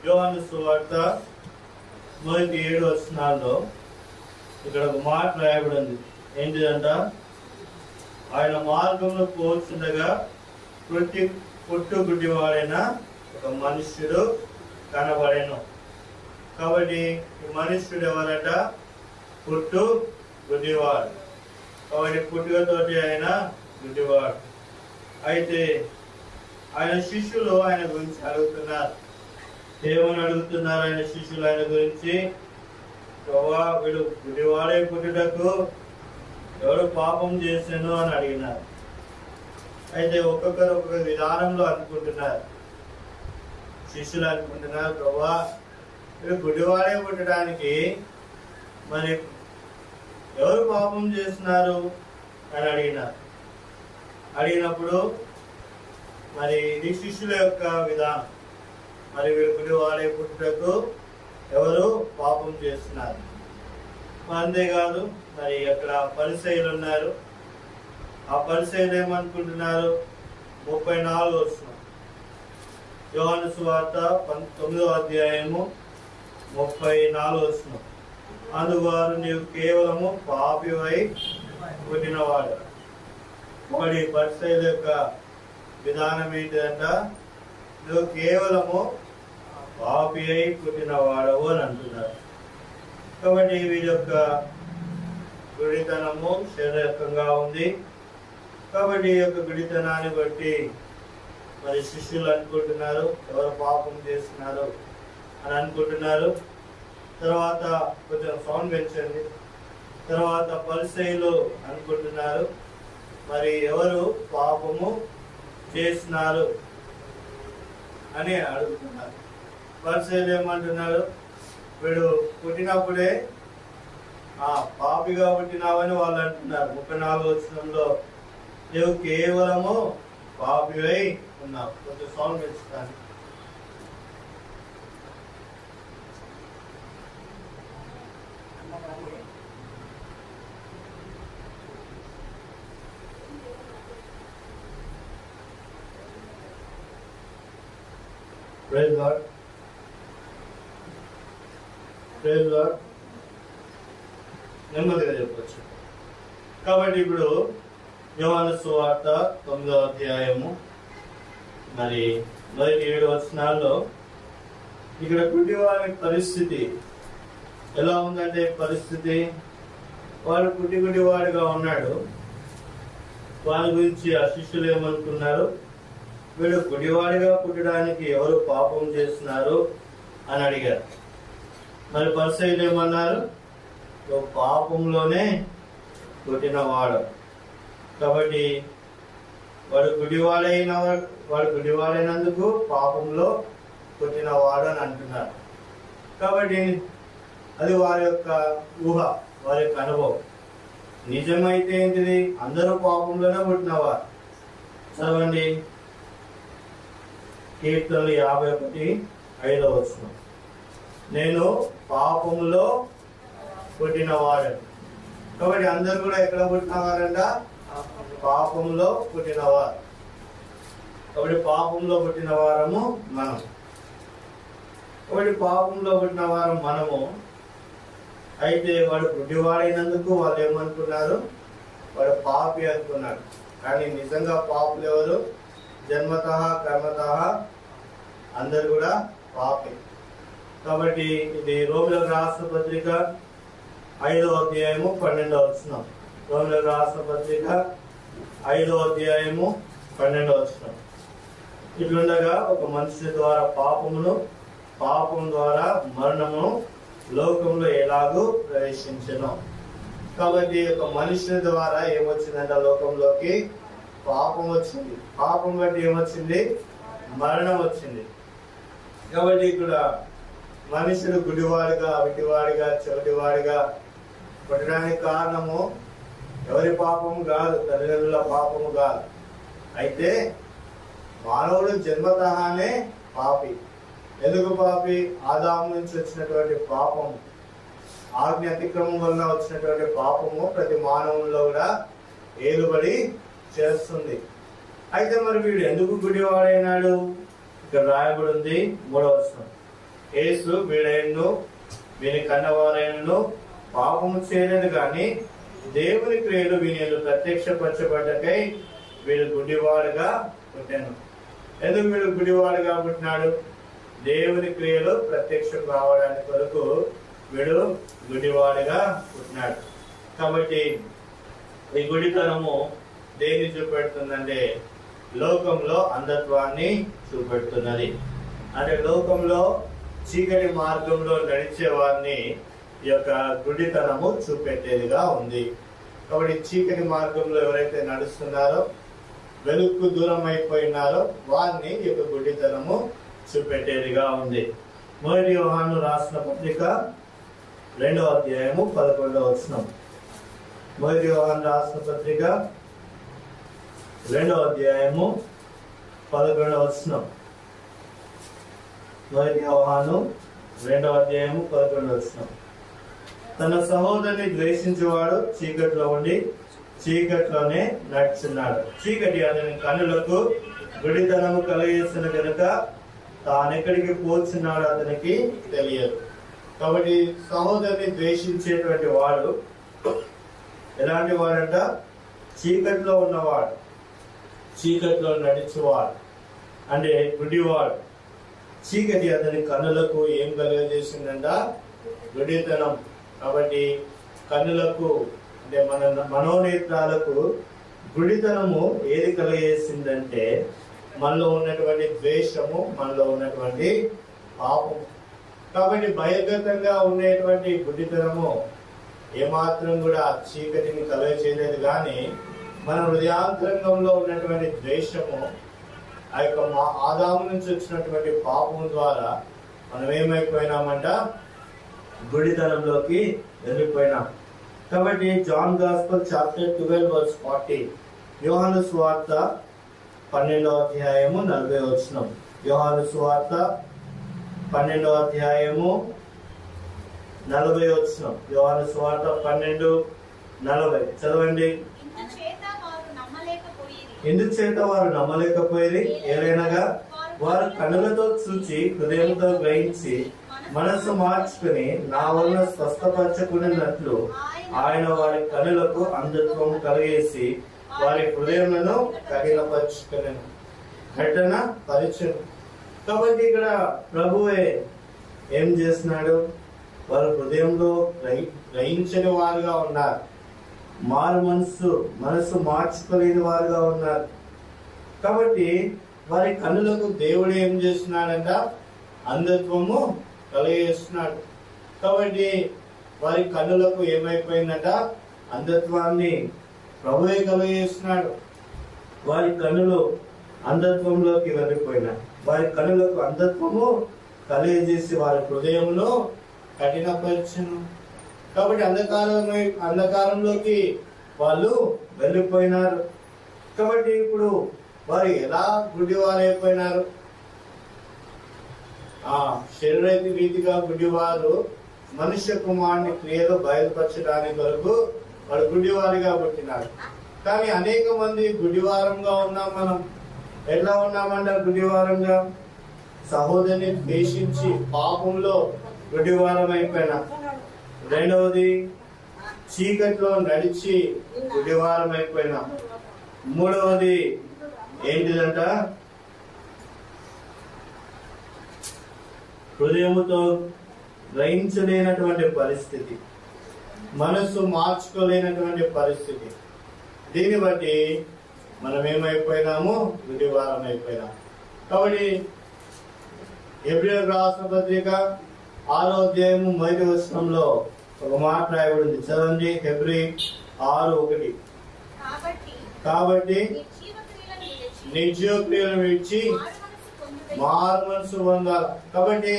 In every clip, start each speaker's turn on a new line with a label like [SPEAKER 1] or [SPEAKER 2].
[SPEAKER 1] యోహాను సువార్త మొదటి 7 వచనాల్లో ఇక్కడ ఒక మాట రాయబడి ఉంది. ఏంటిదంట? ఆయన మార్గంలో పోల్చుండగా పుట్టు గుడ్డివాడైన ఒక మనుష్యుడు కనబడెను. కాబట్టి ఈ మనుష్యుడు ఎవరట? పుట్టు గుడ్డివాడు. కాబట్టి పుట్టుకతోటి ఆయన గుడ్డివాడు. అయితే ఆయన శిష్యులు ఆయన గురించి అడుగుతున్నారు. ఏమని అడుగుతున్నారు ఆయన శిష్యులు ఆయన గురించి? ప్రభా, వీడు గుడ్డివాడే పుట్టుటకు ఎవరు పాపం చేశాను అని అడిగినారు. అయితే ఒక్కొక్కరు ఒక్కొక్క విధానంలో అనుకుంటున్నారు. శిష్యులు అనుకుంటున్నారు, ప్రభా వీడు గుడ్డివాడే పుట్టడానికి మరి ఎవరు పాపం చేస్తున్నారు అని అడిగినారు. అడిగినప్పుడు మరి ఇది శిష్యుల యొక్క విధానం. మరి వీడు గుడ్డివాడే పుట్టుటకు ఎవరు పాపం చేస్తున్నారు. అంతేకాదు, మరి అక్కడ పరిసయ్యులు ఉన్నారు. ఆ పరిసయ్యులు ఏమనుకుంటున్నారు? 34 వచనం, యోహాను సువార్త 9వ అధ్యాయము 34 వచనం. అందువారు నీవు కేవలము పాపివై పుట్టినవాడు. మరి పరిసయ్యుల యొక్క విధానం ఏంటిదంట? నువ్వు కేవలము పాపి అయి పుట్టినవాడవు అని అంటున్నారు. కాబట్టి వీరి యొక్క గుడితనము శారీరకంగా ఉంది. కాబట్టి ఈ యొక్క గుడితనాన్ని బట్టి మరి శిష్యులు అనుకుంటున్నారు ఎవరు పాపం చేస్తున్నారు అని అనుకుంటున్నారు. తర్వాత కొంచెం సౌండ్ పెంచండి. తర్వాత పరిసయ్యులు అనుకుంటున్నారు మరి ఎవరు పాపము చేస్తున్నారు అని అడుగుతున్నారు. పరిసయ్యులు ఏమంటున్నారు? వీడు పుట్టినప్పుడే పాపిగా పుట్టినావని వాళ్ళు అంటున్నారు. 34 వచనంలో నువ్వు కేవలము పాపివై ఉన్నావు. కొంచెం సౌండ్ పెంచుతాను. Praise God. Praise God. నెమ్మదిగా చెప్పచ్చు. కాబట్టి ఇప్పుడు యోహాను సువార్త 9వ అధ్యాయము మరి మొదటి 7 వచనాల్లో ఇక్కడ గుడ్డివాడి పరిస్థితి ఎలా ఉందంటే, పరిస్థితి వాడు గుడ్డివాడిగా ఉన్నాడు. వాని గురించి ఆ శిష్యులు ఏమనుకున్నారు? వీడు గుడ్డివాడిగా పుట్టడానికి ఎవరు పాపం చేస్తున్నారు అని అడిగారు. మరి పరిసయ్యులు ఏమన్నారు? పాపంలోనే పుట్టినవాడు. కాబట్టి వాడు గుడ్డివాడైనందుకు పాపంలో పుట్టినవాడు అని అంటున్నారు. కాబట్టి అది వారి యొక్క ఊహ, వారి యొక్క అనుభవం. నిజమైతే ఏంటిది? అందరూ పాపంలోనే పుట్టినవారు. చదవండి కీర్తనలు 51:5 వచనం. నేను పాపంలో పుట్టినవాడు. కాబట్టి అందరూ కూడా ఎక్కడ పుట్టినవారంట? పాపంలో పుట్టినవారు. కాబట్టి పాపంలో పుట్టిన వారము మనం. కాబట్టి పాపంలో పుట్టిన వారం మనము. అయితే వాడు గుడ్డివాడైనందుకు వాళ్ళు ఏమనుకున్నారు? వాడు పాపి అనుకున్నాడు. కానీ నిజంగా పాపులు ఎవరు? జన్మతః కర్మతః అందరు కూడా పాపి. కాబట్టి ఇది రోమిలకు రాసిన పత్రిక 5వ అధ్యాయము 12వ వచనం. రోమిలకు రాసిన పత్రిక 5వ అధ్యాయము 12వ వచనం. ఇట్లుండగా ఒక మనిషి ద్వారా పాపం ద్వారా మరణము లోకంలో ఎలాగూ ప్రవేశించెను. కాబట్టి ఒక మనిషి ద్వారా ఏమొచ్చిందంట? లోకంలోకి పాపం వచ్చింది. పాపం బట్టి ఏమొచ్చింది? మరణం వచ్చింది. కాబట్టి ఇక్కడ మనుషుడు గుడివాడిగా, విటివాడిగా, చెవిటివాడిగా పుట్టడానికి కారణము ఎవరి పాపము కాదు, తల్లిదండ్రుల పాపము కాదు. అయితే మానవుడు జన్మతహానే పాపి. ఎందుకు పాపి? ఆదాము నుంచి వచ్చినటువంటి పాపము, ఆజ్ఞ అతిక్రమం వలన వచ్చినటువంటి పాపము ప్రతి మానవుల్లో కూడా ఏలుబడి చేస్తుంది. అయితే మరి వీడు ఎందుకు గుడివాడైనాడు? ఇక్కడ రాయబడి ఉంది 3వ వచనం. యేసు వీడైనను వీని కన్నవారైనను పాపము చేయలేదు కానీ దేవుని క్రియలు వీని ప్రత్యక్షపరచబడ్డకై వీడు గుడ్డివాడుగా పుట్టాను. ఎందుకు వీడు గుడ్డివాడుగా పుట్టినాడు? దేవుని క్రియలు ప్రత్యక్షం కావడానికి కొరకు వీడు గుడ్డివాడుగా పుట్టినాడు. కాబట్టి ఈ గుడితనము దేన్ని చూపెడుతుందంటే లోకంలో అంధత్వాన్ని చూపెడుతున్నది. అంటే లోకంలో చీకటి మార్గంలో నడిచే వారిని ఈ యొక్క గుడితనము చూపెట్టేదిగా ఉంది. కాబట్టి చీకటి మార్గంలో ఎవరైతే నడుస్తున్నారో, వెలుగుకు దూరం అయిపోయినారో వారిని ఈ యొక్క గుడితనము చూపెట్టేదిగా ఉంది. మొదటి యోహాను రాసిన పత్రిక 2వ అధ్యాయము 11వ వచనం. మొదటి యోహాను రాసిన పత్రిక 2వ అధ్యాయము 11వ వచనం. మొదటి యోహాను 2వ అధ్యాయము 11వ వచనం. తన సహోదరుని ద్వేషించేవాడు చీకట్లో ఉండి చీకట్లోనే నడుచున్నాడు. చీకటి అతని కన్నులకు గుడితనము కలగేసిన కనుక తానెక్కడికి పోతున్నాడు అతనికి తెలియదు. కాబట్టి సహోదరుని ద్వేషించేటువంటి వాడు ఎలాంటి వాడంట? చీకట్లో ఉన్నవాడు, చీకట్లో నడిచేవాడు, అంటే గుడ్డివాడు. చీకటి అతని కన్నులకు ఏం కలుగజేసిందంట? గుడితనం. కాబట్టి కన్నులకు అంటే మన మనోనేత్రాలకు గుడితనము ఏది కలుగజేసిందంటే మనలో ఉన్నటువంటి ద్వేషము, మనలో ఉన్నటువంటి పాపము. కాబట్టి బహిర్గతంగా ఉండేటువంటి గుడ్డితనము ఏమాత్రం కూడా చీకటిని కలుగ చేయలేదు. కానీ మన హృదయాంతరంగంలో ఉన్నటువంటి ద్వేషము, ఆ యొక్క ఆదాము నుంచి వచ్చినటువంటి పాపము ద్వారా మనం ఏమైపోయినామంట? గుడితనంలోకి వెళ్ళిపోయినాం. కాబట్టి జాన్ గాస్పెల్ చాప్టర్ 12:40, యోహాను సువార్త 12వ అధ్యాయము 40వ వచనం. యోహాను సువార్త 12వ అధ్యాయము 40వ వచనం. యోహాను సువార్త 12:40 చదవండి. ఎందుచేత వారు నమ్మలేకపోయేది ఏలైనగా వారు కన్నులతో చూచి హృదయంతో గ్రహించి మనస్సు మార్చుకుని నా వలన స్వస్థపరచకున్నట్లు ఆయన వారి కన్నులకు అంధత్వము కలిగేసి వారి హృదయములను కఠినపరుచుకునేను, ఘటన పరిచయం. కాబట్టి ఇక్కడ ప్రభువే ఏం చేస్తున్నాడు? వారు హృదయంలో గ్రహించని వారుగా ఉన్నారు, మారు మనసు మార్చుకోలేని వారుగా ఉన్నారు. కాబట్టి వారి కన్నులకు దేవుడు ఏం చేస్తున్నాడంట? అంధత్వము కలిగేస్తున్నాడు. కాబట్టి వారి కన్నులకు ఏమైపోయిందట? అంధత్వాన్ని ప్రభువే కలిగేస్తున్నాడు. వారి కన్నులు అంధత్వంలోకి వెళ్ళిపోయినాయి. వారి కన్నులకు అంధత్వము కలిగజేసి వారి హృదయమును కఠినపరచును. కాబట్టి అంధకారంలోకి వాళ్ళు వెళ్ళిపోయినారు. కాబట్టి ఇప్పుడు వారు ఎలా గుడ్డివారైపోయినారు? శరీర రీతిగా గుడ్డివారు మనుష్య కుమారుని క్రియలు బయలుపరచడానికి వరకు వాడు గుడ్డివారిగా పుట్టినాడు. కానీ అనేక మంది గుడ్డివారంగా ఉన్నాం. మనం ఎలా ఉన్నామంటే గుడ్డివారంగా సహోదరిని ద్వేషించి పాపంలో గుడ్డివారం అయిపోయినా. రెండవది చీకట్లో నడిచి గుడ్డివారం అయిపోయినా. మూడవది ఏంటిదంట? హృదయముతో గ్రహించలేనటువంటి పరిస్థితి, మనస్సు మార్చుకోలేనటువంటి పరిస్థితి. దీన్ని బట్టి మనం ఏమైపోయినాము? గుడ్డివారం అయిపోయినాం. కాబట్టి హెబ్రీయులకు రాసిన పత్రిక 6వ అధ్యాయము 1వ వచనంలో ఒక మాట రాయబడింది. చదవండి. హెబ్రీ 6:1. కాబట్టి నిర్జీవ క్రియలను విడిచి మారు మనసు పొందాలి. కాబట్టి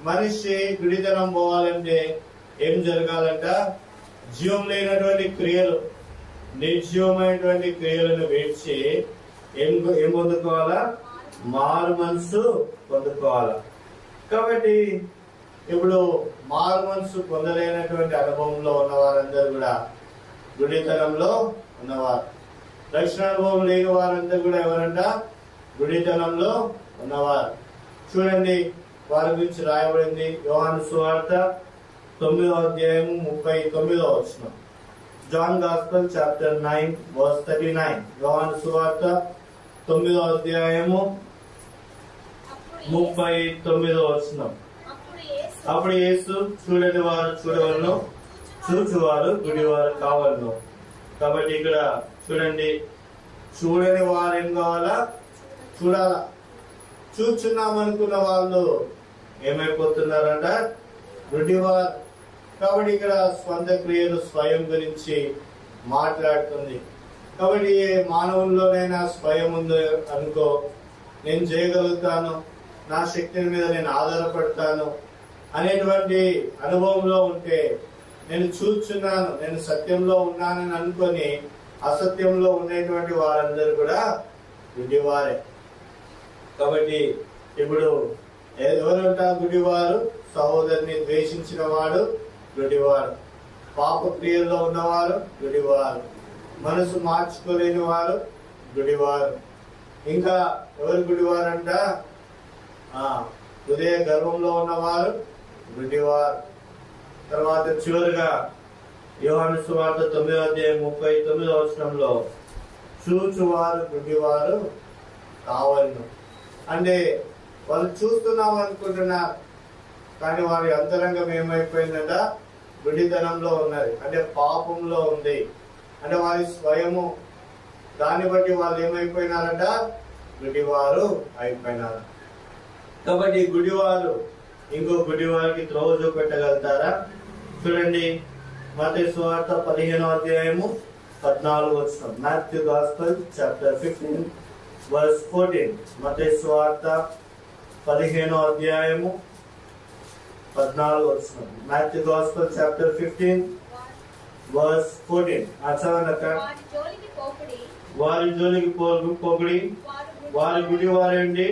[SPEAKER 1] మనిషి గుడితనం పోవాలంటే ఏం జరగాలంట? జీవం లేనటువంటి క్రియలు, నిర్జీవమైనటువంటి క్రియలను విడిచి ఏం పొందుకోవాలా? మారు మనసు పొందుకోవాలా. కాబట్టి ఇప్పుడు మారు మనసు పొందలేనటువంటి అనుభవంలో ఉన్న వారందరూ కూడా గుడితనంలో ఉన్నవారు. రక్షణ అనుభవం లేని వారందరూ కూడా ఎవరంట? గుడితనంలో ఉన్నవారు. చూడండి, వారి గురించి రాయబడింది. యోహాను సువార్త 9వ అధ్యాయము 39వ వచనం. John gospel chapter 9 verse 39. యోహాను సువార్త 9వ అధ్యాయము 39వ వచనం. అప్పుడు యేసు చూడని వారు చూడవలను, చూచువారు గుడివారు కావాలను. కాబట్టి ఇక్కడ చూడండి, చూడని వారు ఏం కావాలా? చూడాలా. చూచున్నామనుకున్న వాళ్ళు ఏమైపోతున్నారంట? గుడివారు. కాబట్టి ఇక్కడ స్వంత క్రియలు స్వయం గురించి మాట్లాడుతుంది. కాబట్టి ఏ మానవుల్లోనైనా స్వయం ఉంది అనుకో, నేను చేయగలుగుతాను, నా శక్తి మీద నేను ఆధారపడతాను అనేటువంటి అనుభవంలో ఉంటే, నేను చూస్తున్నాను, నేను సత్యంలో ఉన్నానని అనుకొని అసత్యంలో ఉండేటువంటి వారందరూ కూడా గుడివారే. కాబట్టి ఇప్పుడు ఎవరంటారు గుడివారు? సహోదరుని ద్వేషించిన వాడు గుడివారు, పాప క్రియల్లో ఉన్నవారు గుడివారు, మనసు మార్చుకోలేని వారు గుడివారు. ఇంకా ఎవరు గుడివారంట? హృదయ గర్వంలో ఉన్నవారు గుడివారు. తర్వాత చివరిగా యోహాను సువార్త 9వ అధ్యాయం 39వ వచనంలో చూచువారు గుడివారు కావాలను. అంటే వాళ్ళు చూస్తున్నాం అనుకుంటున్నారు, కానీ వారి అంతరంగం ఏమైపోయిందంట? గుడితనంలో ఉన్నది, అంటే పాపంలో ఉంది. అంటే వారి స్వయము, దాన్ని బట్టి వాళ్ళు ఏమైపోయినారంట? గుడివారు అయిపోయినారు. కాబట్టి గుడివారు ఇంకో గుడివారికి త్రోవ చూపెట్టగలుగుతారా? చూడండి, మత్తయి సువార్త 15వ అధ్యాయము 14వ వచనం. Matthew gospel chapter 15 verse 14. మత్తయి సువార్త 15వ అధ్యాయము 14వ వచనం. Matthew gospel chapter 15 verse 14. చదవండి. వారి జోలికి పోకుడి, వారి గుడివారండి,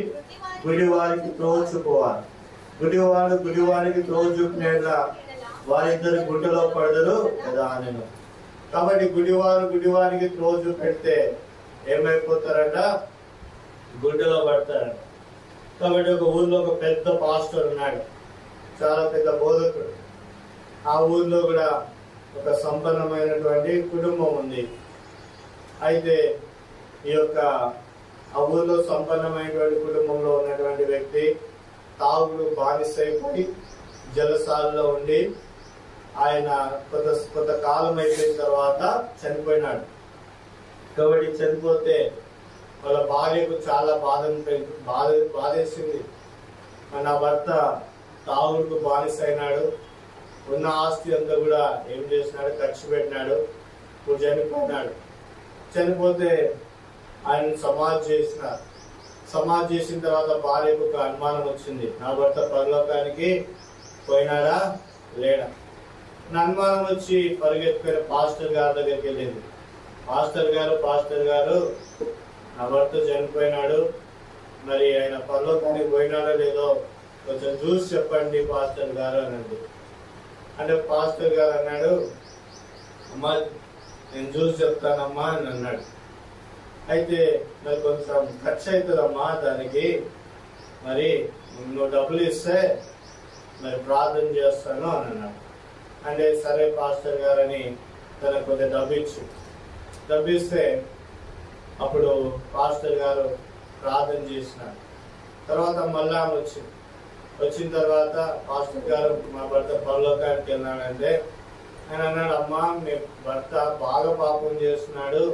[SPEAKER 1] గుడివారికి త్రోవ చూపువారు. గుడివాడు గుడివారికి త్రోవ చూపినట్లా వారిద్దరు గుంటలో పడదరు కదా నేను. కాబట్టి గుడివారు గుడివారికి త్రోవ చూపెడితే ఏమైపోతారంట? గుంటలో పడతారంట. కాబట్టి ఒక ఊర్లో ఒక పెద్ద పాస్టర్ ఉన్నాడు, చాలా పెద్ద బోధకుడు. ఆ ఊర్లో కూడా ఒక సంపన్నమైనటువంటి కుటుంబం ఉంది. అయితే ఈ యొక్క ఆ ఊర్లో సంపన్నమైనటువంటి కుటుంబంలో ఉన్నటువంటి వ్యక్తి తాగుడు బానిసైపోయి జలసాలలో ఉండి ఆయన కొంత కాలం అయిపోయిన తర్వాత చనిపోయినాడు. కాబట్టి చనిపోతే వాళ్ళ భార్యకు చాలా బాధేసింది. నా భర్త తాగుడుకు బానిస అయినాడు, ఉన్న ఆస్తి అంతా కూడా ఏం చేసినాడు? ఖర్చు పెట్టినాడు, ఇప్పుడు చనిపోయినాడు. చనిపోతే ఆయన సమాధి చేసిన తర్వాత భార్యకు ఒక అనుమానం వచ్చింది, నా భర్త పరలోకానికి పోయినాడా లేడా? అనుమానం వచ్చి పరిగెత్తుకుని పాస్టర్ గారి దగ్గరికి వెళ్ళింది. పాస్టర్ గారు నా భర్త చనిపోయినాడు, మరి ఆయన పరలోకానికి పోయినాడో లేదో కొంచెం చూసి చెప్పండి పాస్టర్ గారు అనండి. అంటే పాస్టర్ గారు అన్నాడు, అమ్మా నేను చూసి చెప్తానమ్మా అని అన్నాడు. అయితే మరి కొంచెం ఖర్చు అవుతుందమ్మా దానికి, మరి నువ్వు డబ్బులు ఇస్తే మరి ప్రార్థన చేస్తాను అని అన్నాడు. అంటే సరే పాస్టర్ గారని తనకు కొంచెం డబ్బు ఇస్తే అప్పుడు పాస్టర్ గారు ప్రార్థన చేసినారు. తర్వాత మళ్ళా వచ్చిన తర్వాత పాస్టర్ గారు మా భర్త పరలోకానికి వెళ్ళాడంటే ఆయన అన్నాడు, అమ్మా మీ భర్త బాగా పాపం చేస్తున్నాడు,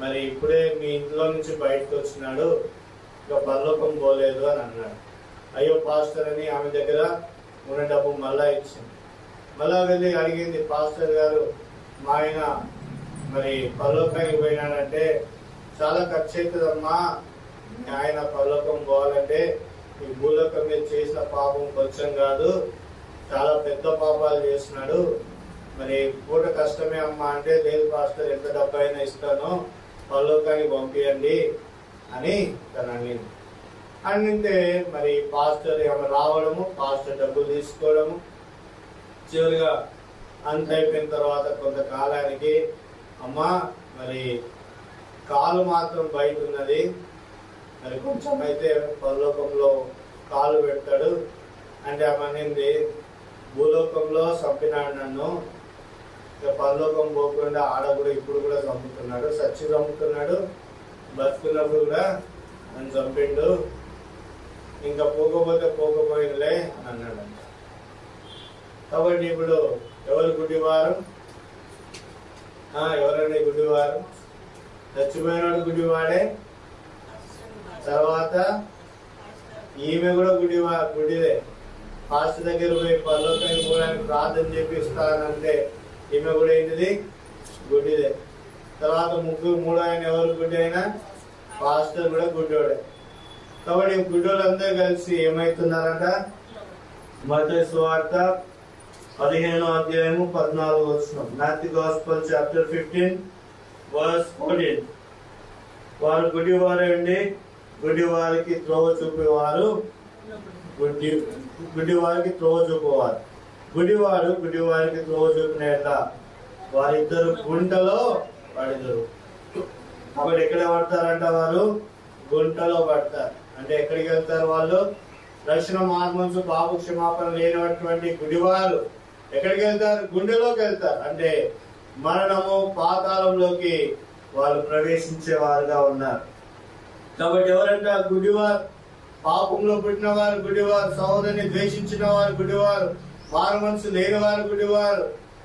[SPEAKER 1] మరి ఇప్పుడే మీ ఇంట్లో నుంచి బయటకు వచ్చినాడు, ఇక పరలోకం పోలేదు అని అన్నాడు. అయ్యో పాస్టర్ అని ఆమె దగ్గర ఉన్న డబ్బు మళ్ళా ఇచ్చింది. మళ్ళా వెళ్ళి అడిగింది, పాస్టర్ గారు మా ఆయన మరి పరలోకానికి పోయినాడంటే చాలా ఖర్చు అవుతుందమ్మా, ఆయన పరలోకం పోవాలంటే ఈ భూలోకం మీద చేసిన పాపం కొంచెం కాదు, చాలా పెద్ద పాపాలు చేస్తున్నాడు, మరి పూట కష్టమే అమ్మా అంటే లేదు పాస్టర్ ఎంత డబ్బు అయినా ఇస్తానో పరలోకానికి పంపియండి అని తను అంటే మరి పాస్టర్ ఏమైనా రావడము, పాస్టర్ డబ్బులు తీసుకోవడము, చివరిగా అంత అయిపోయిన తర్వాత కొంతకాలానికి అమ్మా మరి కాలు మాత్రం బయట ఉన్నది, మరి కొంచెం అయితే పరలోకంలో కాలు పెడతాడు. అంటే ఆమె భూలోకంలో చంపినాడు నన్ను, ఇక పరలోకం పోకుండా ఆడ కూడా ఇప్పుడు కూడా చంపుతున్నాడు, సచ్చి చంపుతున్నాడు, బతుకున్నప్పుడు కూడా నన్ను చంపిండు, ఇంకా పోకపోయినలే అని అన్నాడంట. కాబట్టి ఇప్పుడు ఎవరు గుడ్డివారు? ఎవరండి గుడ్డివారు? చచ్చిపోయినాడు గుడ్డివాడే. తర్వాత ఈమె కూడా గుడ్డిదే. పాస్టర్ దగ్గర పోయి పరలోకానికి పోవడానికి ప్రార్థన చేపిస్తానంటే ఈమె కూడా ఏంటిది? గుడ్డిదే. తర్వాత మూడో ఆయన ఎవరు గుడ్డి అయినా? పాస్టర్ కూడా గుడ్డోడే. కాబట్టి గుడ్డోళ్ళందరూ కలిసి ఏమవుతున్నారంట? మత్తయి సువార్త 15వ అధ్యాయము 14వ వచనం. Matthew gospel chapter 15 verse 14. వారు గుడ్డివారే అండి. గుడ్డివారికి త్రోవ చూపేవారు, గుడ్డివారికి త్రోవ చూపేవారు. గుడ్డివారికి త్రోవ చూపిన వారిద్దరు గుంటలో పడతారు. కాబట్టి ఎక్కడ పడతారంట? వారు గుంటలో పడతారు. అంటే ఎక్కడికి వెళ్తారు వాళ్ళు? రక్షణ మార్గంసు పాప క్షమాపణ లేనటువంటి గుడివారు ఎక్కడికి వెళ్తారు? గుండెలోకి వెళ్తారు. అంటే మరణము పాతాళంలోకి వాళ్ళు ప్రవేశించేవారుగా ఉన్నారు. కాబట్టి ఎవరంట? గుడివారు. పాపంలో పుట్టిన వారు గుడివారు, సహోదరుని ద్వేషించిన వారు గుడివారు, మారు మనసు లేని వారు గుడివారు,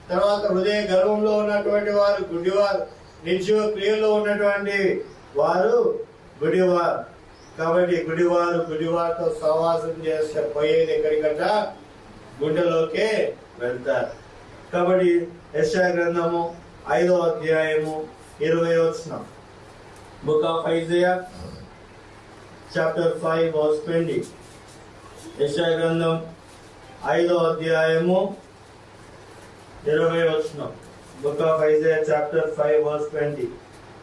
[SPEAKER 1] తర్వాత హృదయ గర్వంలో ఉన్నటువంటి వారు గుడివారు, నిర్జీవ క్రియలో ఉన్నటువంటి వారు గుడివారు. కాబట్టి గుడివారితో సహవాసం చేస్తే పోయేది ఎక్కడికంట? గుండెలోకే వెళ్తారు. కాబట్టి యెషయా గ్రంథము 5వ అధ్యాయము 20వ వచనం. Book of Isaiah chapter 5 verse 20. యెషయా గ్రంథం 5వ అధ్యాయము 20వ వచనం. Book of Isaiah chapter 5 verse 20.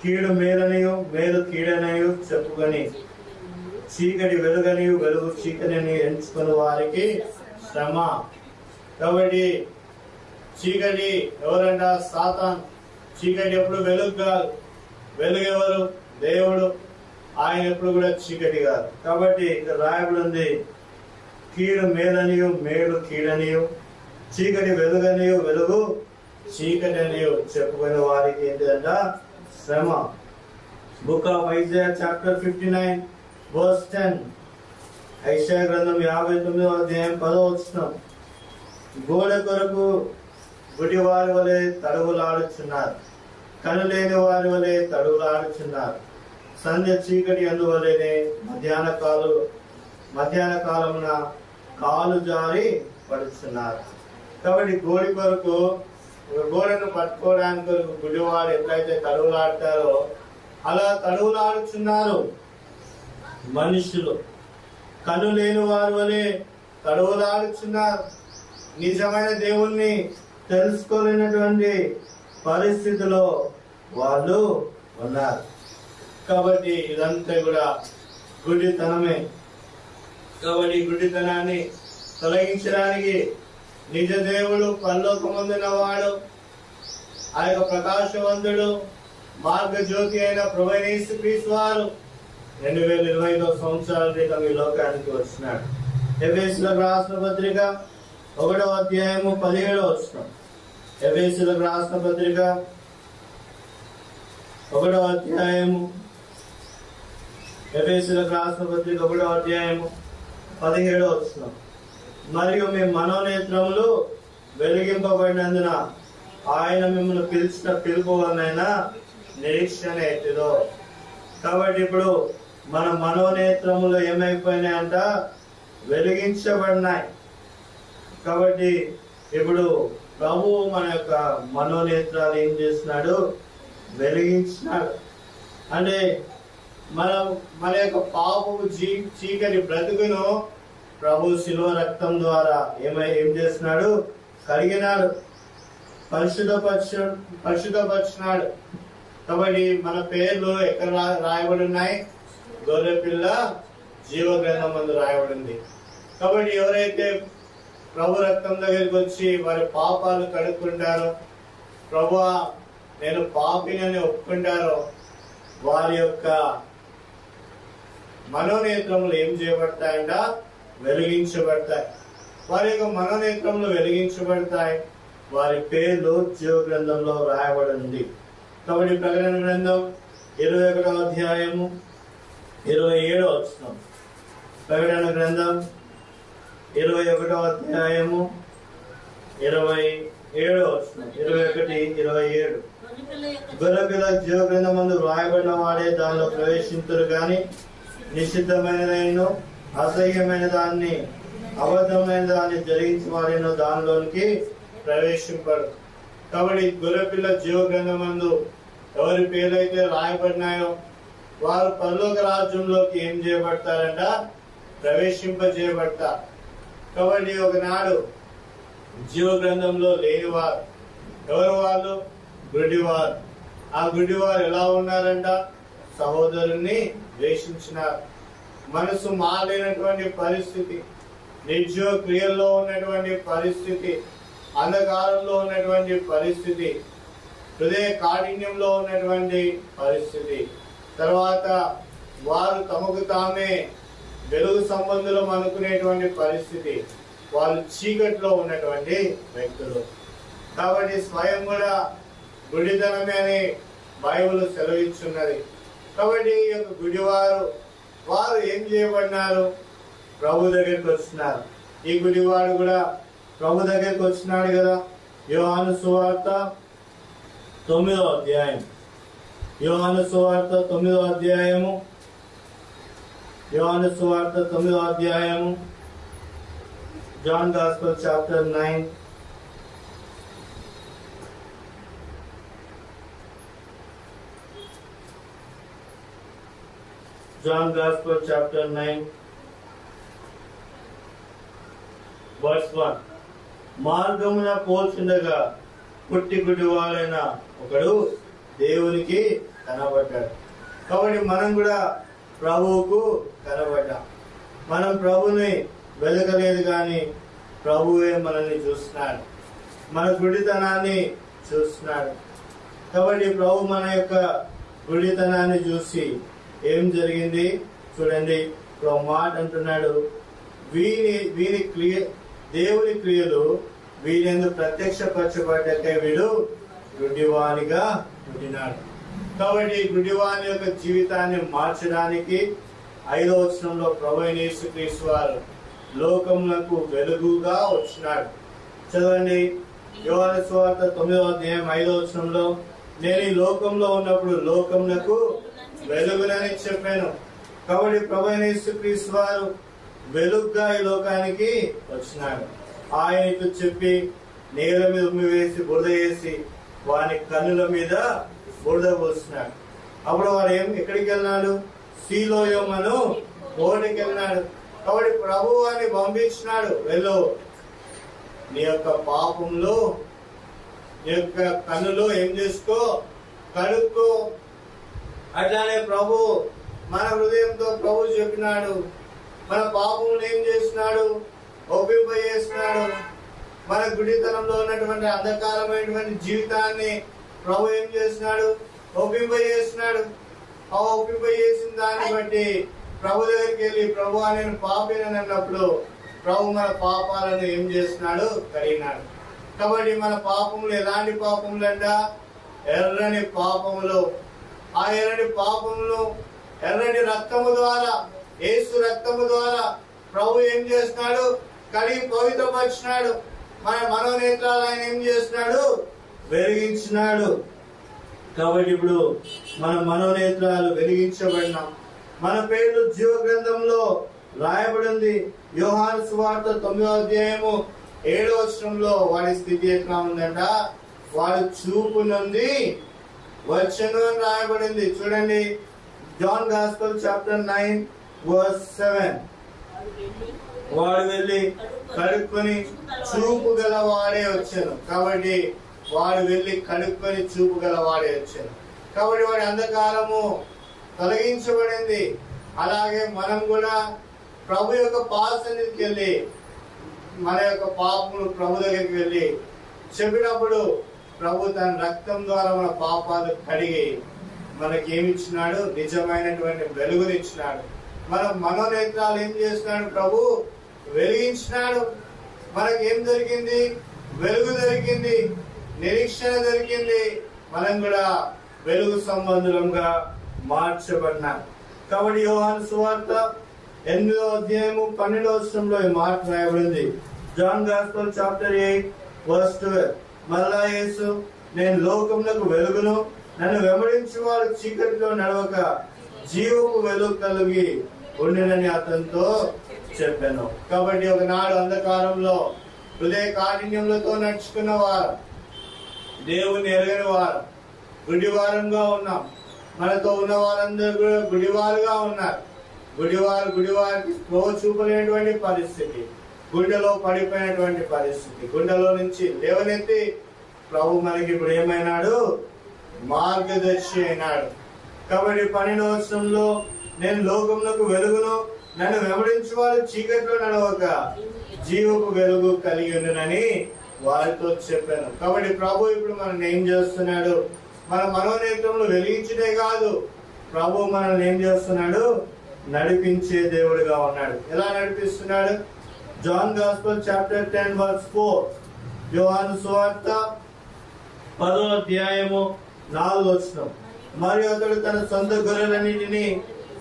[SPEAKER 1] కీడు మేలనియు మేలు కీడనియు చెప్పుకొని చీకటి వెలుగనియు వెలుగు చీకటిని ఎంచుకుని వారికి శ్రమ. కాబట్టి చీకటి ఎవరంట? సాతాన్. చీకటి ఎప్పుడు వెలుగు కాదు. వెలుగు ఎవరు? దేవుడు. ఆయన ఎప్పుడు కూడా చీకటి కాదు. కాబట్టి ఇక్కడ రాయబడి ఉంది, కీడు మేలనియు మేలు కీడనియు, చీకటి వెలుగనియు వెలుగు చీకటి అనియు చెప్పుకునే వారికి ఏంటిదంట? శ్రమ. Book of Isaiah chapter 59 verse 10. Isaiah గ్రంథం 59వ అధ్యాయం 10వ వచనం. గోడ కొరకు గుడివారి వలె తడువులాడుచున్నారు, కనులేని వారి వలె తడువులాడుచున్నారు, సంధ్య చీకటి అందువలనే మధ్యాహ్న కాలమున కాలు జారి పడుచున్నారు. కాబట్టి గోడను పట్టుకోవడానికి కొరకు గుడివారు ఎట్లయితే తడువులాడతారో అలా తడువులాడుచున్నారు మనుషులు. కను లేని వారి వలె తడువులాడుచున్నారు. నిజమైన దేవుణ్ణి తెలుసుకోలేనటువంటి పరిస్థితిలో వాళ్ళు ఉన్నారు. కాబట్టి ఇదంతా కూడా గుడ్డితనమే. కాబట్టి గుడ్డితనాన్ని తొలగించడానికి నిజ దేవుడు పరలోకమందున్న వాడు, ఆ యొక్క ప్రకాశవంతుడు, మార్గజ్యోతి అయిన ప్రభువైన యేసుక్రీస్తు వారు 2025 సంవత్సరాల క్రితం ఈ లోకానికి వచ్చినాడు. ఎఫెసీయులకు రాసిన పత్రిక 1వ అధ్యాయము 17వ వచనం. ఎఫెసీయులకు రాసిన పత్రిక 1వ అధ్యాయము 17వ వచనం. మరియు మీ మనోనేత్రములు వెలిగింపబడినందున ఆయన మిమ్మల్ని పిలిచిన పిలుపు వలన నిరీక్షణ ఎట్టిదో. కాబట్టి ఇప్పుడు మన మనోనేత్రములు ఏమైపోయినాయంట? వెలిగించబడినాయి. కాబట్టి ఇప్పుడు ప్రభువు మన యొక్క మనోనేత్రాలు ఏం చేస్తున్నాడు? వెలిగించినాడు. అంటే మన యొక్క పాపము చీకటి బ్రతుకును ప్రభు శిలువ రక్తం ద్వారా ఏం చేస్తున్నాడు? కడిగినాడు, పరిశుద్ధపరిచినాడు. కాబట్టి మన పేర్లు ఎక్కడ రాయబడి ఉన్నాయి? గొర్రెపిల్ల జీవ గ్రంథం మందు రాయబడింది. కాబట్టి ఎవరైతే ప్రభు రక్తం దగ్గరికి వచ్చి వారి పాపాలు కడుక్కుంటారో, ప్రభువా నేను పాపిని అని ఒప్పుకుంటారో, వారి యొక్క మనోనేత్రములు ఏం చేయబడతాయంట? వెలిగించబడతాయి. వారి యొక్క మనోనేత్రములు వెలిగించబడతాయి. వారి పేర్లు జీవ గ్రంథంలో రాయబడి ఉంది. కాబట్టి ప్రకటన గ్రంథం 21వ అధ్యాయము 27వ వచనం. ప్రకటన గ్రంథం 21వ అధ్యాయము 27వ వచనం. 21:27. గొర్రెపిల్ల జీవ గ్రంథమందు వ్రాయబడిన వాడే దానిలో ప్రవేశింతురు గాని నిషిద్ధమైనదైన అసహ్యమైన దాన్ని అబద్ధమైన దాన్ని జరిగించి వాడేనో దానిలోనికి ప్రవేశింపడు. కాబట్టి గొర్రెపిల్ల జీవ గ్రంథమందు ఎవరి పేర్లైతే రాయబడినాయో వారు పరలోక రాజ్యంలోకి ఏం చేయబడతారంట? ప్రవేశింపజేయబడతారు. కాబట్టి ఒకనాడు జీవ గ్రంథంలో లేనివారు ఎవరు? వాళ్ళు గుడ్డివారు. ఆ గుడ్డివారు ఎలా ఉన్నారంట? సహోదరుణ్ణి ద్వేషించినారు. మనసు మారలేనటువంటి పరిస్థితి, నిర్జీవ క్రియల్లో ఉన్నటువంటి పరిస్థితి, అంధకారంలో ఉన్నటువంటి పరిస్థితి, హృదయ కాఠిన్యంలో ఉన్నటువంటి పరిస్థితి. తర్వాత వారు తమకు తామే వెలుగు సంబంధులం అనుకునేటువంటి పరిస్థితి. వాళ్ళు చీకట్లో ఉన్నటువంటి వ్యక్తులు. కాబట్టి స్వయం కూడా గుడితనమే అని బైబిల్ సెలవిస్తున్నది. కాబట్టి ఈ యొక్క గుడివారు వారు ఏం చేయబడినారు? ప్రభు దగ్గరికి వచ్చినారు. ఈ గుడివాడు కూడా ప్రభు దగ్గరికి వచ్చినాడు కదా. యోహాను సువార్త 9వ అధ్యాయం. యోహాను సువార్త 9వ అధ్యాయము. యోహాను సువార్త 9వ అధ్యాయము. John gospel chapter 9. John gospel chapter 9 verse 1. మార్గమున పోల్చుండగా పుట్టి గుడ్డివాడైన ఒకడు దేవునికి కనబడ్డాడు. కాబట్టి మనం కూడా ప్రభువుకు కనబడ్డాం. మనం ప్రభుని వెతకలేదు కానీ ప్రభువే మనల్ని చూస్తున్నాడు, మన గుడితనాన్ని చూస్తున్నాడు. కాబట్టి ప్రభు మన యొక్క గుడితనాన్ని చూసి ఏం జరిగింది చూడండి. ఇప్పుడు మాట అంటున్నాడు, వీని దేవుని క్రియలు వీరెందు ప్రత్యక్షపరచబడ్డకై వీడు గుడ్డివానిగా పుట్టినాడు. కాబట్టి గుడ్డివాని యొక్క జీవితాన్ని మార్చడానికి 5వ వచనంలో ప్రభువైన యేసుక్రీస్తు వారు లోకములకు వెలుగుగా వచ్చినాడు. చదవండి. యోహాను సువార్త 9వ అధ్యాయం 5వ వచనంలో, నేను ఈ లోకంలో ఉన్నప్పుడు లోకములకు వెలుగునని చెప్పాను. కాబట్టి ప్రభువైన యేసుక్రీస్తు వారు వెలుగుగా ఈ లోకానికి వచ్చినాడు. ఆయనకు చెప్పి నేల మీద ఉమ్మి వేసి బురద వేసి వాని కన్నుల మీద బురద పోస్తున్నాడు. అప్పుడు వాడు ఎక్కడికి వెళ్ళినాడు? సీలోయమను కోటకి వెళ్ళినాడు. కాబట్టి ప్రభు వారిని పంపించినాడు, వెళ్ళు, నీ యొక్క పాపంలో నీ యొక్క కన్నులో ఏం చేసుకో, కడుక్కో. అట్లానే ప్రభు మన హృదయంతో ప్రభు చెప్పినాడు, మన పాపములు ఏం చేసినాడు? ఒప్పింపజేసినాడు. మన గుడితనంలో ఉన్నటువంటి అంధకారమైనటువంటి జీవితాన్ని ప్రభు ఏం చేసినాడు? ఒప్పింపజేసినాడు. ఆ ఒప్పింపజేసిన దాన్ని బట్టి ప్రభు దగ్గరికి వెళ్ళి ప్రభు నేను పాపినని అన్నప్పుడు ప్రభు మన పాపాలను ఏం చేసినాడు? కడిగినాడు. కాబట్టి మన పాపములు ఎలాంటి పాపములు అంట? ఎర్రని పాపములు. ఆ ఎర్రని పాపములు ఎర్రని రక్తము ద్వారా, యేసు రక్తము ద్వారా ప్రభు ఏం చేస్తున్నాడు? కడిగి పవిత్రపరిచినాడు. మన మనోనేత్రాలు ఆయన ఏం చేస్తున్నాడు? వెలిగించినాడు. కాబట్టి ఇప్పుడు మన మనోనేత్రాలు వెలిగించబడినాం. మన పేర్లు జీవ గ్రంథంలో రాయబడింది. యోహాను సువార్త 9వ అధ్యాయము 7వ వచనంలో వాడి స్థితి ఎట్లా ఉందంట? వాడు చూపు నుండి వచ్చను అని రాయబడింది. చూడండి, జాన్ గాస్పెల్ చాప్టర్ 9 verse 7. వాడు వెళ్ళి కడుక్కొని చూపు గల వాడే వచ్చాను. కాబట్టి వాడు వెళ్ళి కడుక్కొని చూపు గల వాడే వచ్చాను. కాబట్టి వాడి అంధకారము తొలగించబడింది. అలాగే మనం కూడా ప్రభు యొక్క పాద సన్నిధికి వెళ్ళి మన యొక్క పాపములు ప్రభు దగ్గరికి వెళ్ళి చెప్పినప్పుడు ప్రభు తన రక్తం ద్వారా మన పాపాలు కడిగి మనకేమిచ్చినాడు? నిజమైనటువంటి వెలుగునిచ్చినాడు. మన మనోనేత్రాలు ఏం చేస్తున్నాడు? ప్రభు వెలిగించినాడు. మనకేం దొరికింది? వెలుగు దొరికింది, నిరీక్షణ దొరికింది. మనం కూడా వెలుగు సంబంధులంగా మార్చబడినాం. కాబట్టి యోహాను సువార్త 8వ అధ్యాయము 12వ వచనంలో ఈ మాట రాయబడింది. John gospel chapter 8:12. మరలా యేసు, నేను లోకమునకు వెలుగును, నన్ను వెంబడించు వారు చీకటిలో నడవక జీవపు వెలుగు కలిగి ఉండినని అతనితో చెప్పాను. కాబట్టి ఒకనాడు అంధకారంలో హృదయ కాఠిన్యములతో నడుచుకున్న వారు, దేవుని ఎరగని వారు, గుడివారంగా ఉన్నాం. మనతో ఉన్న వారందరూ కూడా గుడివారుగా ఉన్నారు. గుడివారికి స్లో చూపలేనటువంటి పరిస్థితి, గుండెలో పడిపోయినటువంటి పరిస్థితి. గుండెలో నుంచి లేవనెత్తి ప్రభు మనకి ఇప్పుడు ఏమైనాడు? మార్గదర్శి అయినాడు. కాబట్టి 12వ వచనంలో, నేను లోకమునకు వెలుగును, నన్ను వెంబడించు వారు చీకట్లో నడవక జీవపు వెలుగు కలిగి ఉండునని వారితో చెప్పాను. కాబట్టి ప్రభు ఇప్పుడు మనల్ని ఏం చేస్తున్నాడు? మన మనోనేత్రంలో వెలిగించడే కాదు, ప్రభు మనల్ని ఏం చేస్తున్నాడు? నడిపించే దేవుడిగా ఉన్నాడు. ఎలా నడిపిస్తున్నాడు? John gospel chapter 10:4. యోహాను సువార్త 10వ అధ్యాయము 4వ వచనం. మరియు అతడు తన సొంత గొర్రెలన్నిటిని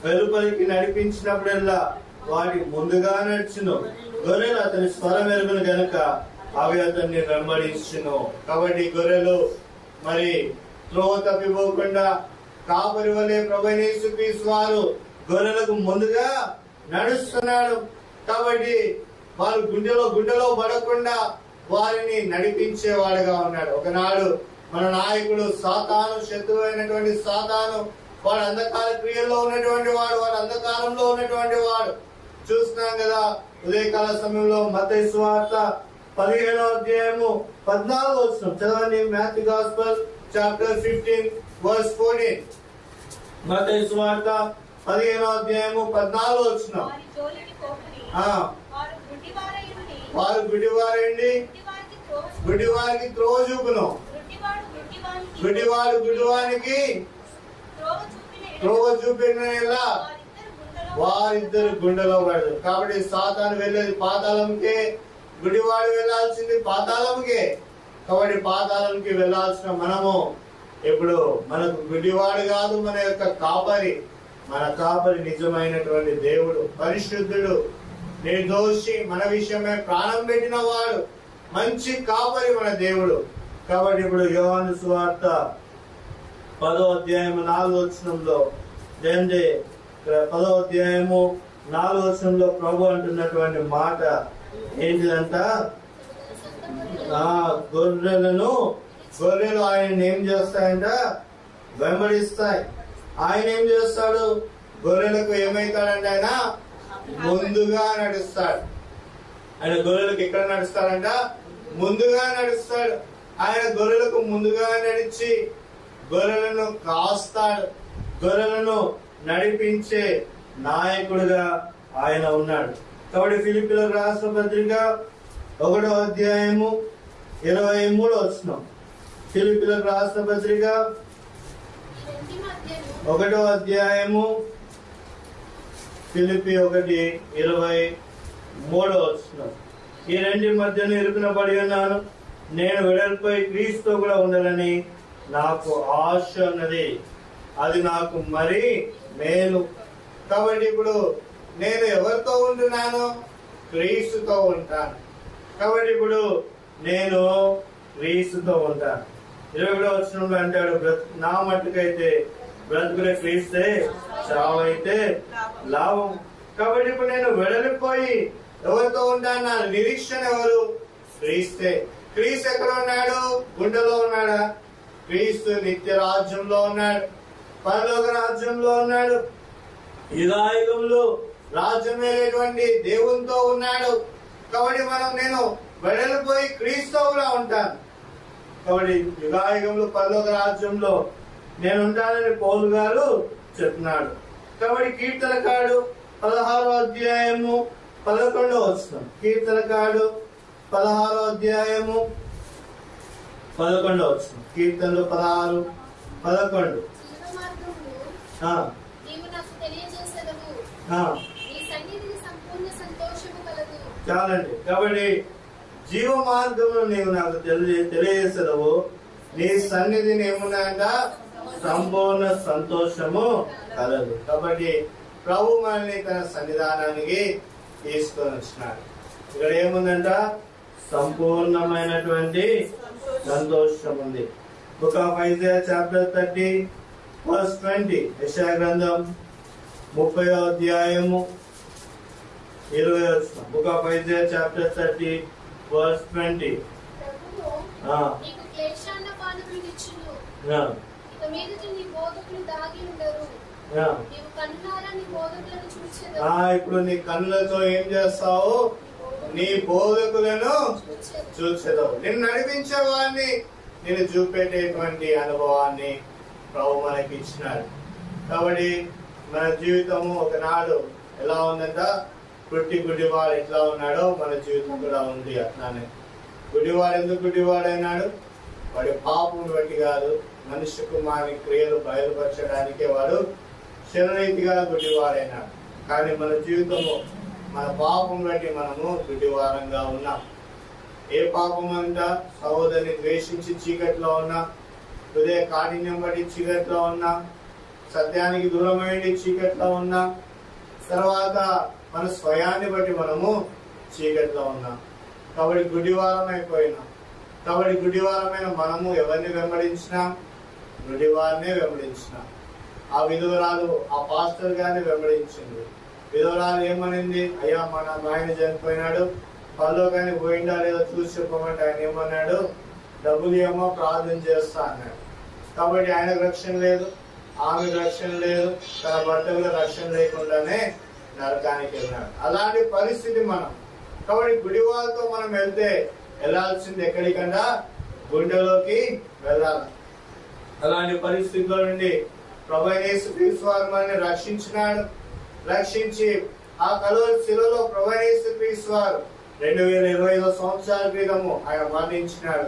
[SPEAKER 1] వెలుపలికి నడిపించినప్పుడల్లా వాటి ముందుగా నడుచును. గొర్రెలు అతని స్వరం ఎరుగును గనుక అవి అతన్ని వెంబడించును. కాబట్టి గొర్రెలు మరి త్రోవ తప్పిపోకుండా కాపరి వలె ప్రభువైన యేసుక్రీస్తు వారు గొర్రెలకు ముందుగా నడుస్తున్నాడు. కాబట్టి వారు గుండెలో పడకుండా వారిని నడిపించేవాడుగా ఉన్నాడు. ఒకనాడు మన నాయకుడు సాతాను, శత్రువు అయినటువంటి సాతాను, వాడు అంధకార క్రియల్లో ఉన్నటువంటి వాడు, వాడు అంధకారంలో ఉన్నటువంటి వాడు. చూస్తున్నాం కదా ఉదయకాల సమయంలో మత్తయి సువార్త 15వ అధ్యాయము 14వ వచనం చదవండి. Matthew gospel chapter 15:14. మత్తయి సువార్త 15వ అధ్యాయము 14వ వచనం. వారు గుడ్డివారండి, గుడ్డివారికి త్రోవ చూపును, గుడ్డివాడు గుడ్డివానికి త్రోవ చూపిన వారిద్దరు గుండెలో పడదు. కాబట్టి సాతాను వెళ్ళేది పాతాళంకే, గుడివాడు వెళ్లాల్సింది పాతాళంకే. కాబట్టి పాతాళంకి వెళ్లాల్సిన మనము ఇప్పుడు మనకు గుడివాడు కాదు, మన యొక్క కాపరి. మన కాపరి నిజమైనటువంటి దేవుడు, పరిశుద్ధుడు, నిర్దోషి, మన విషయమే ప్రాణం పెట్టిన వాడు, మంచి కాపరి మన దేవుడు. కాబట్టి ఇప్పుడు యోహాను సువార్త 10వ అధ్యాయము 4వ వచనంలో 10వ అధ్యాయము 4వ వచనంలో ప్రభు అంటున్నటువంటి మాట ఏంటిదంట? గొర్రెలు ఆయన ఏం చేస్తాయంట? వెంబడిస్తాయి. ఆయన ఏం చేస్తాడు? గొర్రెలకు ఏమైతాడంటే ఆయన ముందుగా నడుస్తాడు. ఆయన గొర్రెలకు ఎక్కడ నడుస్తాడంట? ముందుగా నడుస్తాడు. ఆయన గొర్రెలకు ముందుగా నడిచి గొర్రెలను కాస్తాడు. గొర్రెలను నడిపించే నాయకుడుగా ఆయన ఉన్నాడు. కాబట్టి ఫిలిప్పీయులకు రాసిన పత్రిక 1వ అధ్యాయము 23వ వచనం. ఫిలిప్పీయులకు రాసిన పత్రిక 1వ అధ్యాయము ఫిలిప్పి 1:23వ వచనం. ఈ రెండి మధ్యను ఇరుకున పడి ఉన్నాను, నేను వెడల్పై క్రీస్తుతో కూడా ఉండాలని నాకు ఆశ ఉన్నది, అది నాకు మరి మేలు. కాబట్టి ఇప్పుడు నేను ఎవరితో ఉంటున్నాను? క్రీస్తుతో ఉంటాను. కాబట్టి ఇప్పుడు నేను క్రీస్తుతో ఉంటాను. 21వ వచనంలో అంటాడు, నా మట్టుకైతే బ్రతుకునే క్రీస్తే, చావైతే లాభం. కాబట్టి ఇప్పుడు నేను వెడలిపోయి ఎవరితో ఉంటాను? నా నిరీక్షణ ఎవరు? క్రీస్తే. క్రీస్తు ఎక్కడ ఉన్నాడు? గుండెలో ఉన్నాడా? క్రీస్తు నిత్య రాజ్యంలో ఉన్నాడు, పరలోక రాజ్యంలో ఉన్నాడు, యుగాయుగంలో రాజ్యమేటువంటి దేవునితో ఉన్నాడు. కాబట్టి నేను వెడలిపోయి క్రీస్తుతో కూడా ఉంటాను. కాబట్టి యుగాయుగంలో పరలోక రాజ్యంలో నేను ఉంటానని పౌలు గారు చెప్తున్నాడు. కాబట్టి కీర్తనకాడు 16వ అధ్యాయము 11వ వచనం. కీర్తనకాడు 16వ అధ్యాయము 11వ వచనం. కీర్తనలు 16:11. చాలండి. కాబట్టి జీవ మార్గంలో నీవు నాకు తెలియజేసేదవు, నీ సన్నిధిని ఏమున్నాయంట సంపూర్ణ సంతోషము కలదు. కాబట్టి ప్రభు మనల్ని తన సన్నిధానానికి తీసుకొని వచ్చినాడు. ఇక్కడ ఏముందంట సంపూర్ణమైనటువంటి సంతోషం ఉంది. Book of Isaiah chapter 30 verse 20, యెషయా గ్రంథం 30వ అధ్యాయము 20వ వచనం. Book of Isaiah chapter 30 verse 20. ఇప్పుడు నీ కన్నులతో ఏం చేస్తావు? నీ బోధకులను చూసేదావు. నిన్ను నడిపించే వాడిని, నేను చూపెట్టేటువంటి అనుభవాన్ని ప్రభు మనకి ఇచ్చినాడు. కాబట్టి మన జీవితము ఒకనాడు ఎలా ఉందంట, గుడ్డివాడు ఎట్లా ఉన్నాడో మన జీవితం కూడా ఉంది అట్లానే. గుడ్డివాడు ఎందుకు గుడ్డివాడైనాడు? వాడి పాపం బట్టి కాదు, మనిషి కుమారుని క్రియలు బయలుపరచడానికే వాడు శరీరీతిగా గుడ్డివాడైనాడు. కానీ మన జీవితము మన పాపం బట్టి మనము గుడ్డివారంగా ఉన్నాం. ఏ పాపం అంట? సహోదరిని ద్వేషించి చీకట్లో ఉన్నా, హృదయ కాఠిన్యం బట్టి చీకట్లో ఉన్నా, సత్యానికి దూరమైంది చీకట్లో ఉన్నా, తర్వాత మన స్వయాన్ని బట్టి మనము చీకట్లో ఉన్నాం. కాబట్టి గుడ్డివారం అయిపోయినాం. కాబట్టి గుడ్డివారమైన మనము ఎవరిని వెంబడించినా? గుడ్డివారినే వెంబడించినాం. ఆ విధవరాలు ఆ పాస్టర్ గారిని వెంబడించింది. విధవరాలు ఏమనింది? అయ్యా మన ఆయన చనిపోయినాడు, పరలోకానికి పోయిందా లేదో చూసి చెప్పమంటే ఆయన ఏమన్నాడు? డబ్బులు ఏమో ప్రార్థన చేస్తా అన్నాడు. కాబట్టి ఆయనకు రక్షణ లేదు, ఆమెకు రక్షణ లేదు, తన భర్తకు రక్షణ లేకుండానే నరకానికి వెళ్ళినాడు. అలాంటి పరిస్థితి మనం. కాబట్టి గుడివాళ్ళతో మనం వెళ్తే వెళ్ళాల్సింది ఎక్కడికన్నా గుండెలోకి వెళ్ళాలి. అలాంటి పరిస్థితుల నుండి ప్రభువైన యేసుక్రీస్తు వారు మనల్ని రక్షించినాడు. రక్షించి ఆ కలువరి శిలువలో ప్రభువైన యేసుక్రీస్తు వారు 2025 సంవత్సరాల క్రితము ఆయన మరణించినాడు.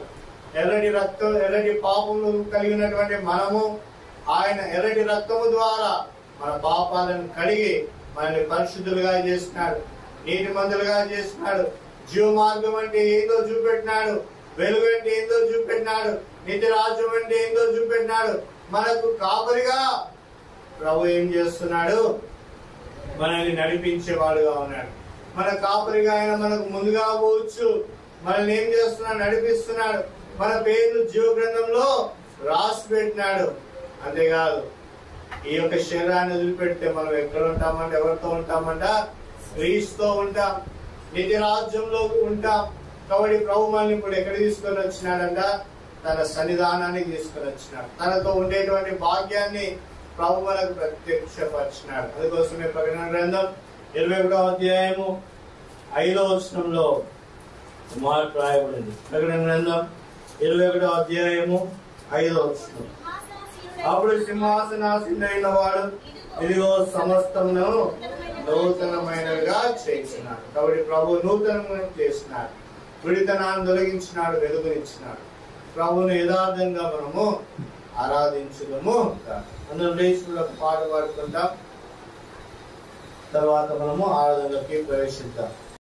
[SPEAKER 1] ఎర్రటి పాపములు కలిగినటువంటి మనము ఆయన ఎర్రటి రక్తము ద్వారా మన పాపాలను కడిగి మనల్ని పరిశుద్ధులుగా చేసినాడు, నీతిమంతులుగా చేసినాడు. జీవ మార్గం అంటే ఏందో చూపెట్టినాడు, వెలుగు అంటే ఏందో చూపెట్టినాడు, నిత్య రాజ్యం అంటే ఏందో చూపెట్టినాడు. మనకు కాపరిగా ప్రభు ఏం చేస్తున్నాడు? మనల్ని నడిపించేవాడుగా ఉన్నాడు. మన కాపరిగా ఆయన మనకు ముందుగా పోవచ్చు. మనల్ని ఏం చేస్తున్నాడు? నడిపిస్తున్నాడు. మన పేర్లు జీవ గ్రంథంలో రాసి పెట్టినాడు. అంతేకాదు, ఈ యొక్క శరీరాన్ని వదిలిపెడితే మనం ఎక్కడ ఉంటామంటే, ఎవరితో ఉంటామంట? క్రీస్తుతో ఉంటాం, నిత్య రాజ్యంలో ఉంటాం. కాబట్టి ప్రభు మనల్ని ఇప్పుడు ఎక్కడ తీసుకొని వచ్చినాడంట? తన సన్నిధానానికి తీసుకొని వచ్చినాడు. తనతో ఉండేటువంటి భాగ్యాన్ని ప్రభు మనకు ప్రత్యక్షపరిచినాడు. అందుకోసమే ప్రకటన గ్రంథం 21వ అధ్యాయము 5వ వచనంలో మాట రాయబడింది. ప్రకటన గ్రంథం 21వ అధ్యాయము 5వ వచనం. అప్పుడు సింహాసనాసీనుడైన వాడు ఇదిగో సమస్తమును నూతనమైనగా చేసినాడు. కాబట్టి ప్రభు నూతనమైన చేసినాడు, విడితనాన్ని తొలగించినాడు, వెలుగునిచ్చినాడు. ప్రభువును యథార్థంగా మనము ఆరాధించుదాము. అందరం లేచి పాట పాడుకుంటాం, తర్వాత మనము ఆరాధనలోకి ప్రవేశిద్దాం.